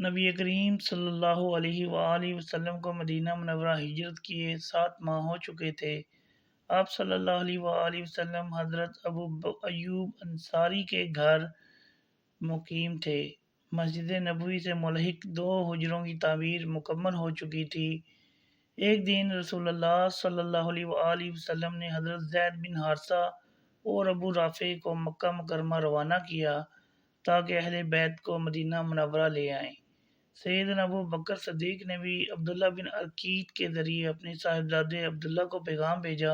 نبی کریم صلی اللہ علیہ وآلہ وسلم کو مدینہ منورہ ہجرت کیے 7 ماہ ہو چکے تھے۔ آپ صلی اللہ علیہ وآلہ وسلم حضرت ابو ایوب انصاری کے گھر مقیم تھے۔ مسجد نبوی سے ملحق 2 حجروں کی تعمیر مکمل ہو چکی تھی۔ ایک دن رسول اللہ صلی اللہ علیہ وآلہ وسلم نے حضرت زید بن حارثہ اور ابو رافع کو مکہ مکرمہ روانہ کیا تاکہ اہل بیت کو مدینہ منورہ لے آئیں۔ سیدنا ابو بکر صدیق نے بھی عبداللہ بن عقیل کے ذریعے اپنے صاحبزادے عبداللہ کو پیغام بھیجا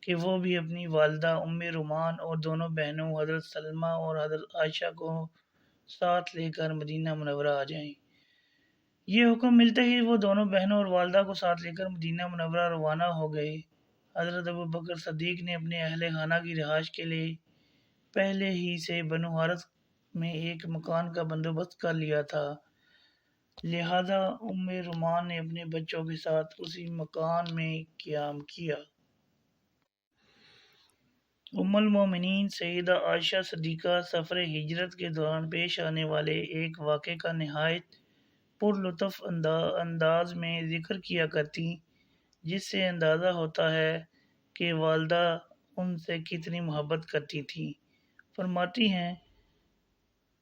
کہ وہ بھی اپنی والدہ ام رومان اور دونوں بہنوں حضرت سلمہ اور حضرت عائشہ کو ساتھ لے کر مدینہ منورہ آ جائیں۔ یہ حکم ملتے ہی وہ دونوں بہنوں اور والدہ کو ساتھ لے کر مدینہ منورہ روانہ ہو گئے۔ حضرت ابو بکر صدیق نے اپنے اہل خانہ کی رہائش کے لیے پہلے ہی سے بنو حارث میں ایک مکان کا بندوبست کر لیا تھا، لہذا ام رومان نے اپنے بچوں کے ساتھ اسی مکان میں قیام کیا۔ ام المومنین سیدہ عائشہ صدیقہ سفر ہجرت کے دوران پیش آنے والے ایک واقعے کا نہایت پر لطف انداز میں ذکر کیا کرتی، جس سے اندازہ ہوتا ہے کہ والدہ ان سے کتنی محبت کرتی تھی۔ فرماتی ہیں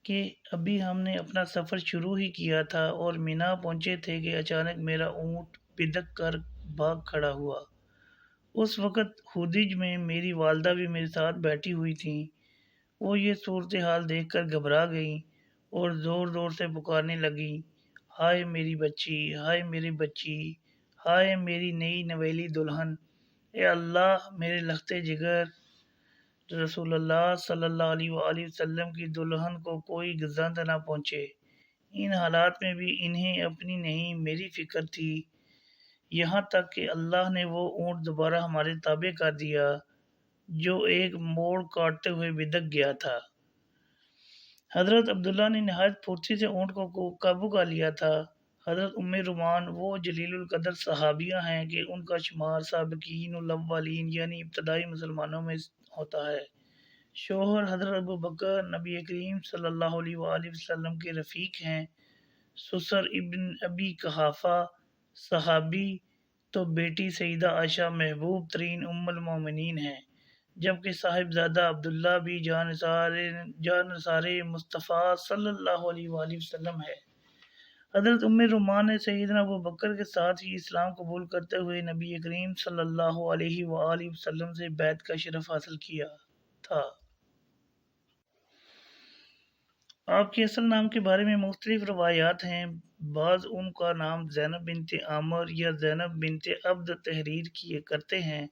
کہ ابھی ہم نے اپنا سفر شروع ہی کیا تھا اور مینا پہنچے تھے کہ اچانک میرا اونٹ بدک کر بھاگ کھڑا ہوا۔ اس وقت ہودج میں میری والدہ بھی میرے ساتھ بیٹھی ہوئی تھیں۔ وہ یہ صورتحال دیکھ کر گھبرا گئیں اور زور زور سے پکارنے لگیں، ہائے میری بچی، ہائے میری بچی، ہائے میری نئی نویلی دلہن، اے اللہ میرے لخت جگر رسول اللہ صلی اللہ علیہ وآلہ وسلم کی دلہن کو کوئی گزند نہ پہنچے۔ ان حالات میں بھی انہیں اپنی نہیں میری فکر تھی، یہاں تک کہ اللہ نے وہ اونٹ دوبارہ ہمارے تابع کر دیا جو ایک موڑ کاٹتے ہوئے بدک گیا تھا۔ حضرت عبداللہ نے نہایت پھرتی سے اونٹ کو قابو کر لیا تھا۔ حضرت ام رومان وہ جلیل القدر صحابیہ ہیں کہ ان کا شمار سابقین الاولین یعنی ابتدائی مسلمانوں میں ہوتا ہے۔ شوہر حضرت ابو بکر نبی کریم صلی اللہ علیہ وآلہ وسلم کے رفیق ہیں۔ سسر ابن ابی قحافہ صحابی تو بیٹی سیدہ عائشہ محبوب ترین ام المومنین ہیں، جبکہ صاحبزادہ عبداللہ بھی جانثار مصطفیٰ صلی اللہ علیہ وآلہ وسلم ہے۔ حضرت ام رومان نے سیدنا ابو بکر کے ساتھ ہی اسلام قبول کرتے ہوئے نبی کریم صلی اللہ علیہ وآلہ وسلم سے بیعت کا شرف حاصل کیا تھا۔ آپ کے اصل نام کے بارے میں مختلف روایات ہیں۔ بعض ان کا نام زینب بنت عامر یا زینب بنت عبد تحریر کیے کرتے ہیں،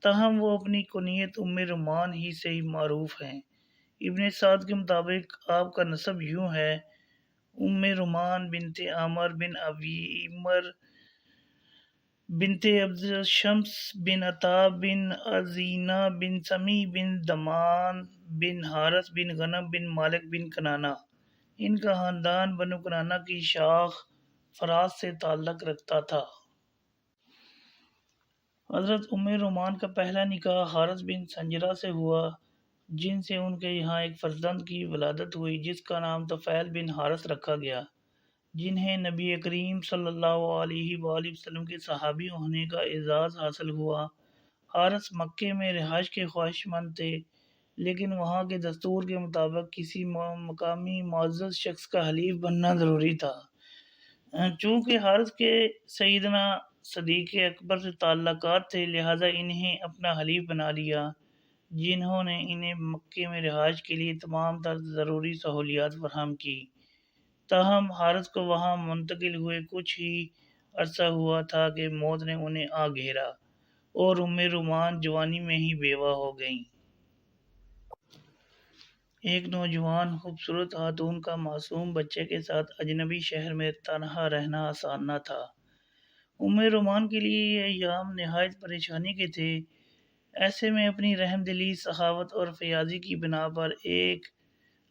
تاہم وہ اپنی کنیت ام رومان ہی سے ہی معروف ہیں۔ ابن سعد کے مطابق آپ کا نسب یوں ہے: ام رومان بنت عامر بن عویمر بنت عبد شمس بن عطا بن ازینہ بن سمی بن دمان بن حارث بن غنم بن مالک بن کنانہ۔ ان کا خاندان بنو کنانہ کی شاخ فراس سے تعلق رکھتا تھا۔ حضرت ام رومان کا پہلا نکاح حارث بن سنجرہ سے ہوا، جن سے ان کے یہاں ایک فرزند کی ولادت ہوئی جس کا نام طفیل بن حارث رکھا گیا، جنہیں نبی کریم صلی اللہ علیہ وآلہ وسلم کے صحابی ہونے کا اعزاز حاصل ہوا۔ حارث مکے میں رہائش کے خواہش مند تھے، لیکن وہاں کے دستور کے مطابق کسی مقامی معزز شخص کا حلیف بننا ضروری تھا۔ چونکہ حارث کے سیدنا صدیق اکبر سے تعلقات تھے، لہذا انہیں اپنا حلیف بنا لیا، جنہوں نے انہیں مکے میں رہائش کے لیے تمام تر ضروری سہولیات فراہم کی۔ تاہم حارث کو وہاں منتقل ہوئے کچھ ہی عرصہ ہوا تھا کہ موت نے انہیں آ گھیرا اور ام رومان جوانی میں ہی بیوہ ہو گئیں۔ ایک نوجوان خوبصورت خاتون کا معصوم بچے کے ساتھ اجنبی شہر میں تنہا رہنا آسان نہ تھا۔ ام رومان کے لیے یہ ایام نہایت پریشانی کے تھے۔ ایسے میں اپنی رحم دلی، سخاوت اور فیاضی کی بنا پر ایک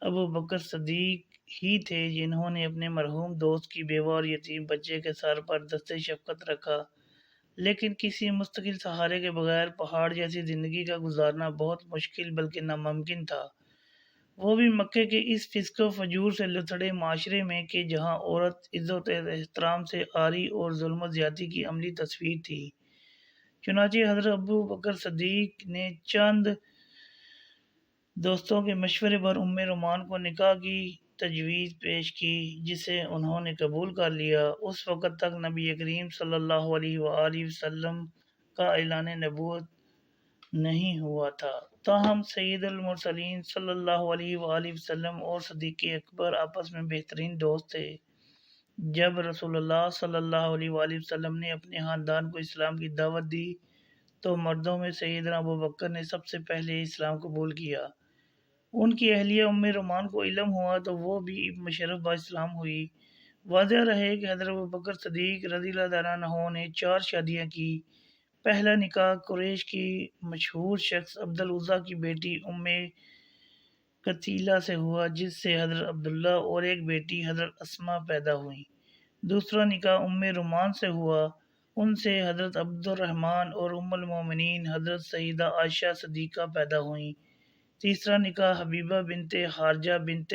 ابو بکر صدیق ہی تھے جنہوں نے اپنے مرحوم دوست کی بیوہ اور یتیم بچے کے سر پر دست شفقت رکھا، لیکن کسی مستقل سہارے کے بغیر پہاڑ جیسی زندگی کا گزارنا بہت مشکل بلکہ ناممکن تھا۔ وہ بھی مکے کے اس فسق و فجور سے لتڑے معاشرے میں کہ جہاں عورت عزت و احترام سے عاری اور ظلم و زیادتی کی عملی تصویر تھی۔ چنانچہ حضرت ابو بکر صدیق نے چند دوستوں کے مشورے پر رومان کو نکاح کی تجویز پیش کی، جسے انہوں نے قبول کر لیا۔ اس وقت تک نبی کریم صلی اللہ علیہ وآلہ وسلم کا اعلان نبوت نہیں ہوا تھا، تاہم سید المرسلین صلی اللہ علیہ وآلہ وسلم اور صدیق اکبر آپس میں بہترین دوست تھے۔ جب رسول اللہ صلی اللہ علیہ وآلہ وسلم نے اپنے خاندان کو اسلام کی دعوت دی تو مردوں میں سیدنا ابو بکر نے سب سے پہلے اسلام قبول کیا۔ ان کی اہلیہ رومان کو علم ہوا تو وہ بھی مشرف با اسلام ہوئی۔ واضح رہے کہ حضرت ابوبکر صدیق رضی اللہ تعالیٰ عنہ نے 4 شادیاں کی۔ پہلا نکاح قریش کی مشہور شخص عبد العزیٰ کی بیٹی قتیلہ سے ہوا، جس سے حضرت عبداللہ اور ایک بیٹی حضرت اسماء پیدا ہوئیں۔ دوسرا نکاح رومان سے ہوا، ان سے حضرت عبد الرحمن اور المومنین حضرت سیدہ عائشہ صدیقہ پیدا ہوئیں۔ تیسرا نکاح حبیبہ بنت خارجہ بنت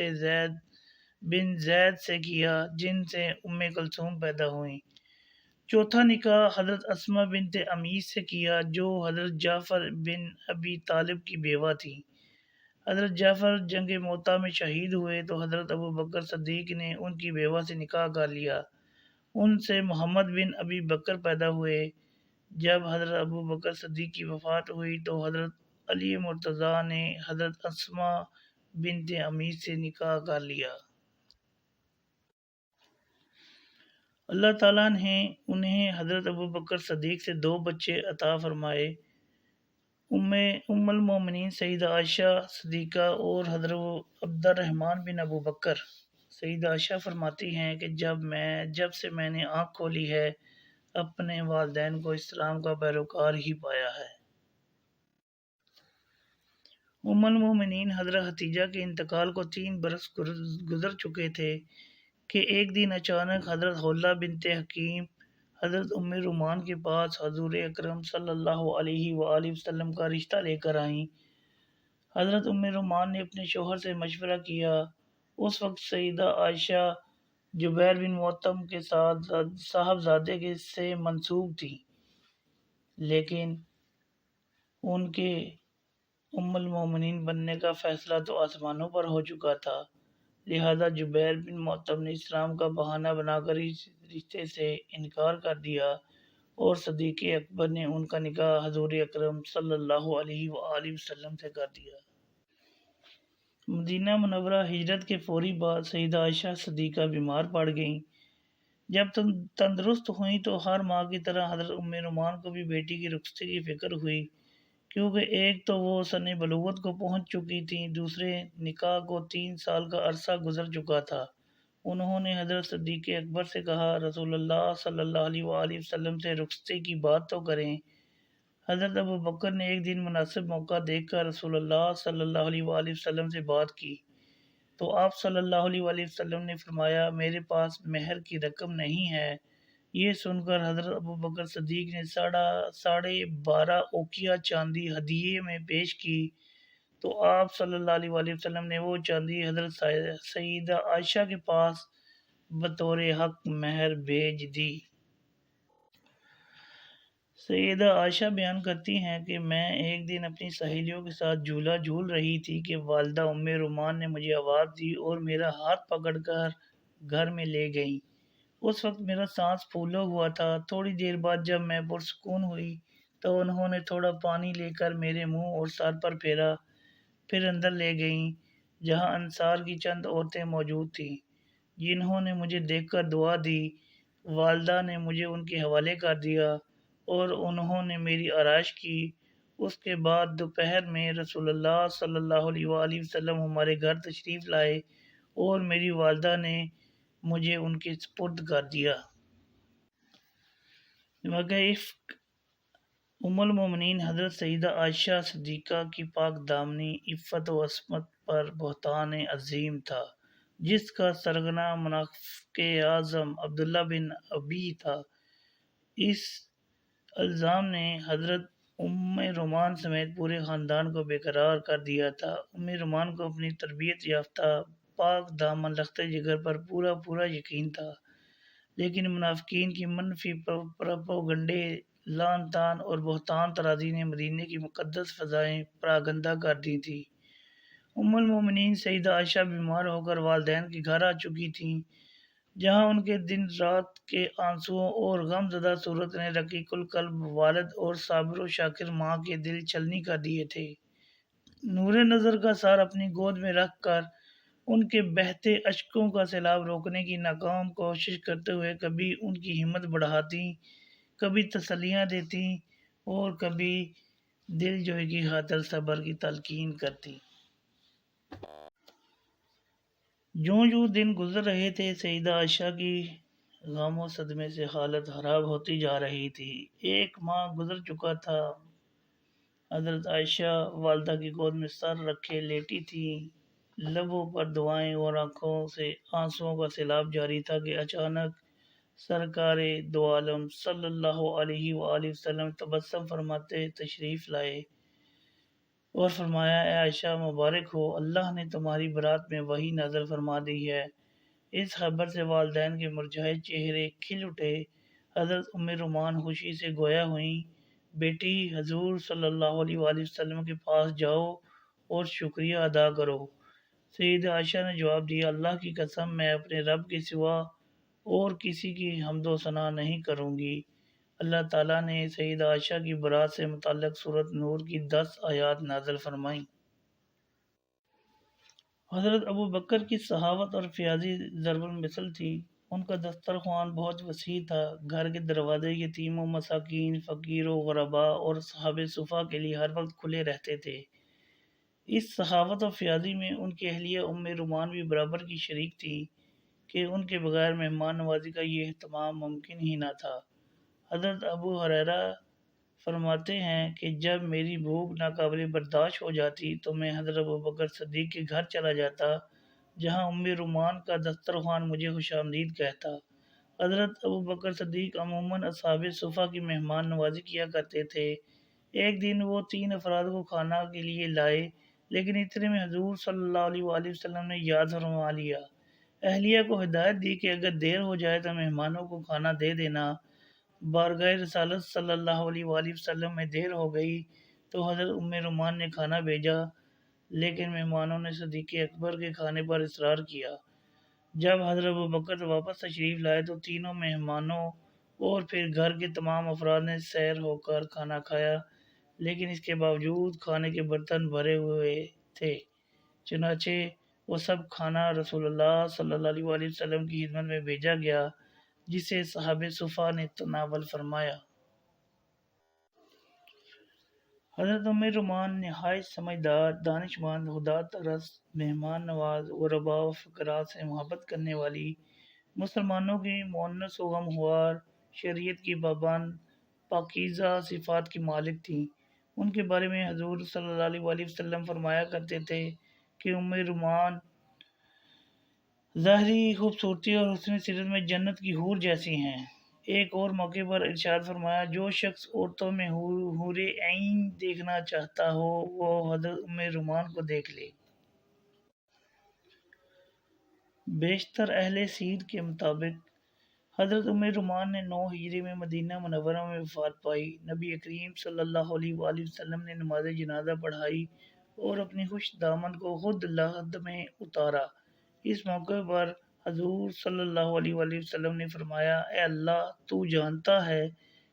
زید سے کیا، جن سے کلثوم پیدا ہوئیں۔ چوتھا نکاح حضرت اسماء بنت امیس سے کیا، جو حضرت جعفر بن ابی طالب کی بیوہ تھی۔ حضرت جعفر جنگ موطا میں شہید ہوئے تو حضرت ابو بکر صدیق نے ان کی بیوہ سے نکاح کر لیا، ان سے محمد بن ابی بکر پیدا ہوئے۔ جب حضرت ابو بکر صدیق کی وفات ہوئی تو حضرت علی مرتضیٰ نے حضرت اسماء بنت امیس سے نکاح کر لیا۔ اللہ تعالیٰ نے انہیں حضرت ابو بکر صدیق سے 2 بچے عطا فرمائے، ام المومنین سیدہ عائشہ صدیقہ اور حضرت عبد الرحمن بن ابو بکر۔ سیدہ عائشہ فرماتی ہیں کہ جب سے میں نے آنکھ کھولی ہے، اپنے والدین کو اسلام کا پیروکار ہی پایا ہے۔ ام المومنین حضرت ختیجہ کے انتقال کو 3 برس گزر چکے تھے کہ ایک دن اچانک حضرت خولہ بنت حکیم حضرت رومان کے پاس حضور اکرم صلی اللہ علیہ وآلہ وسلم کا رشتہ لے کر آئیں۔ حضرت رومان نے اپنے شوہر سے مشورہ کیا۔ اس وقت سیدہ عائشہ جبیر بن معطم کے ساتھ صاحبزادے سے منسوب تھی، لیکن ان کے ام المومنین بننے کا فیصلہ تو آسمانوں پر ہو چکا تھا، لہذا جبیر بن معطم نے اسلام کا بہانہ بنا کر اس رشتے سے انکار کر دیا اور صدیق اکبر نے ان کا نکاح حضور اکرم صلی اللہ علیہ وآلہ وسلم سے کر دیا۔ مدینہ منورہ ہجرت کے فوری بعد سیدہ عائشہ صدیقہ بیمار پڑ گئیں۔ جب تندرست ہوئیں تو ہر ماں کی طرح حضرت رومان کو بھی بیٹی کی رخصتی کی فکر ہوئی، کیونکہ ایک تو وہ سن بلوغت کو پہنچ چکی تھیں، دوسرے نکاح کو 3 سال کا عرصہ گزر چکا تھا۔ انہوں نے حضرت صدیق اکبر سے کہا، رسول اللہ صلی اللہ علیہ وآلہ وسلم سے رخصتی کی بات تو کریں۔ حضرت ابو بکر نے ایک دن مناسب موقع دیکھ کر رسول اللہ صلی اللہ علیہ وآلہ وسلم سے بات کی تو آپ صلی اللہ علیہ وآلہ وسلم نے فرمایا، میرے پاس مہر کی رقم نہیں ہے۔ یہ سن کر حضرت ابو بکر صدیق نے 12.5 اوقیہ چاندی ہدیے میں پیش کی تو آپ صلی اللہ علیہ وآلہ وسلم نے وہ چاندی حضرت سیدہ عائشہ کے پاس بطور حق مہر بھیج دی۔ سیدہ عائشہ بیان کرتی ہیں کہ میں ایک دن اپنی سہیلیوں کے ساتھ جھولا جھول رہی تھی کہ والدہ رومان نے مجھے آواز دی اور میرا ہاتھ پکڑ کر گھر میں لے گئیں۔ اس وقت میرا سانس پھولا ہوا تھا۔ تھوڑی دیر بعد جب میں پرسکون ہوئی تو انہوں نے تھوڑا پانی لے کر میرے منہ اور سر پر پھیرا، پھر اندر لے گئیں جہاں انصار کی چند عورتیں موجود تھیں، جنہوں نے مجھے دیکھ کر دعا دی۔ والدہ نے مجھے ان کے حوالے کر دیا اور انہوں نے میری آرائش کی۔ اس کے بعد دوپہر میں رسول اللہ صلی اللہ علیہ وآلہ وسلم ہمارے گھر تشریف لائے اور میری والدہ نے مجھے ان کے سپرد کر دیا۔ واقعہ افک ام المومنین حضرت سیدہ عائشہ صدیقہ کی پاک دامنی عفت و عصمت پر بہتان عظیم تھا، جس کا سرغنہ منافق اعظم عبداللہ بن ابی تھا۔ اس الزام نے حضرت ام رومان سمیت پورے خاندان کو بے قرار کر دیا تھا۔ ام رومان کو اپنی تربیت یافتہ پاک دامن لخت جگر پر پورا پورا یقین تھا، لیکن منافقین کی منفی پروپیگنڈے، لعن طعن اور بہتان طرازی نے مدینے کی مقدس فضائیں پراگندہ کر دی تھیں۔ ام المومنین سیدہ عائشہ بیمار ہو کر والدین کے گھر آ چکی تھیں، جہاں ان کے دن رات کے آنسوؤں اور غم زدہ صورت نے رقیق القلب والد اور صابر و شاکر ماں کے دل چھلنی کر دیے تھے۔ نور نظر کا سار اپنی گود میں رکھ کر ان کے بہتے اشکوں کا سیلاب روکنے کی ناکام کوشش کرتے ہوئے کبھی ان کی ہمت بڑھاتی، کبھی تسلیاں دیتی اور کبھی دل جوئی کی خاطر صبر کی تلقین کرتی۔ جوں جوں دن گزر رہے تھے، سیدہ عائشہ کی غم و صدمے سے حالت خراب ہوتی جا رہی تھی۔ ایک ماہ گزر چکا تھا۔ حضرت عائشہ والدہ کی گود میں سر رکھے لیٹی تھیں، لبوں پر دعائیں اور آنکھوں سے آنسوؤں کا سیلاب جاری تھا کہ اچانک سرکار دو عالم صلی اللہ علیہ وآلہ وسلم تبسم فرماتے تشریف لائے اور فرمایا: اے عائشہ، مبارک ہو، اللہ نے تمہاری برات میں وحی نازل فرما دی ہے۔ اس خبر سے والدین کے مرجھائے چہرے کھل اٹھے۔ حضرت ام رومان خوشی سے گویا ہوئیں: بیٹی، حضور صلی اللہ علیہ وآلہ وسلم کے پاس جاؤ اور شکریہ ادا کرو۔ سیدہ عائشہ نے جواب دیا: اللہ کی قسم، میں اپنے رب کے سوا اور کسی کی حمد و ثنا نہیں کروں گی۔ اللہ تعالیٰ نے سیدہ عائشہ کی برات سے متعلق سورۃ نور کی 10 آیات نازل فرمائیں۔ حضرت ابو بکر کی صحاوت اور فیاضی ضرب المثل تھی۔ ان کا دسترخوان بہت وسیع تھا۔ گھر کے دروازے یتیموں، مساکین، فقیروں، غرباء اور اصحاب صفا کے لیے ہر وقت کھلے رہتے تھے۔ اس سخاوت و فیاضی میں ان کی اہلیہ ام رومان بھی برابر کی شریک تھی کہ ان کے بغیر مہمان نوازی کا یہ اہتمام ممکن ہی نہ تھا۔ حضرت ابو ہریرہ فرماتے ہیں کہ جب میری بھوک ناقابل برداشت ہو جاتی تو میں حضرت ابوبکر صدیق کے گھر چلا جاتا، جہاں ام رومان کا دسترخوان مجھے خوش آمدید کہتا۔ حضرت ابوبکر صدیق عموماً اصحاب صفا کی مہمان نوازی کیا کرتے تھے۔ ایک دن وہ 3 افراد کو کھانا کے لیے لائے، لیکن اتنے میں حضور صلی اللہ علیہ وآلہ وسلم نے یاد فرما لیا۔ اہلیہ کو ہدایت دی کہ اگر دیر ہو جائے تو مہمانوں کو کھانا دے دینا۔ بارگاہ رسالت صلی اللہ علیہ وآلہ وسلم میں دیر ہو گئی تو حضرت ام رومان نے کھانا بھیجا، لیکن مہمانوں نے صدیق اکبر کے کھانے پر اصرار کیا۔ جب حضرت ابوبکر واپس تشریف لائے تو تینوں مہمانوں اور پھر گھر کے تمام افراد نے سیر ہو کر کھانا کھایا، لیکن اس کے باوجود کھانے کے برتن بھرے ہوئے تھے۔ چنانچہ وہ سب کھانا رسول اللہ صلی اللہ علیہ وآلہ وسلم کی خدمت میں بھیجا گیا، جسے صحابہ صفا نے تناول فرمایا۔ حضرت ام رومان نہایت سمجھدار، دانش مند، خدا پرست، مہمان نواز، غرباء و فقراء سے محبت کرنے والی، مسلمانوں کی مؤنس و غمخوار، شریعت کی پابند، پاکیزہ صفات کی مالک تھیں۔ ان کے بارے میں حضور صلی اللہ علیہ وآلہ وسلم فرمایا کرتے تھے کہ ام رومان ظاہری خوبصورتی اور حسن سیرت میں جنت کی حور جیسی ہیں۔ ایک اور موقع پر ارشاد فرمایا: جو شخص عورتوں میں حور عین دیکھنا چاہتا ہو وہ حضرت ام رومان کو دیکھ لے۔ بیشتر اہل سیر کے مطابق حضرت ام رومان نے 9 ہجری میں مدینہ منورہ میں وفات پائی۔ نبی کریم صلی اللہ علیہ وآلہ وسلم نے نماز جنازہ پڑھائی اور اپنی خوش دامن کو خود لحد میں اتارا۔ اس موقع پر حضور صلی اللہ علیہ وآلہ وسلم نے فرمایا: اے اللہ، تو جانتا ہے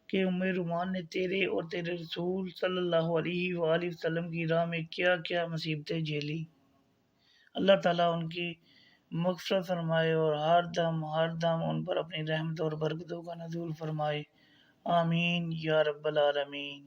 کہ ام رومان نے تیرے اور تیرے رسول صلی اللہ علیہ وآلہ وسلم کی راہ میں کیا کیا مصیبتیں جھیلی۔ اللہ تعالیٰ ان کی مغفرت فرمائے اور ہر دم ان پر اپنی رحمت اور برکتوں کا نزول فرمائے۔ آمین یا رب العالمین۔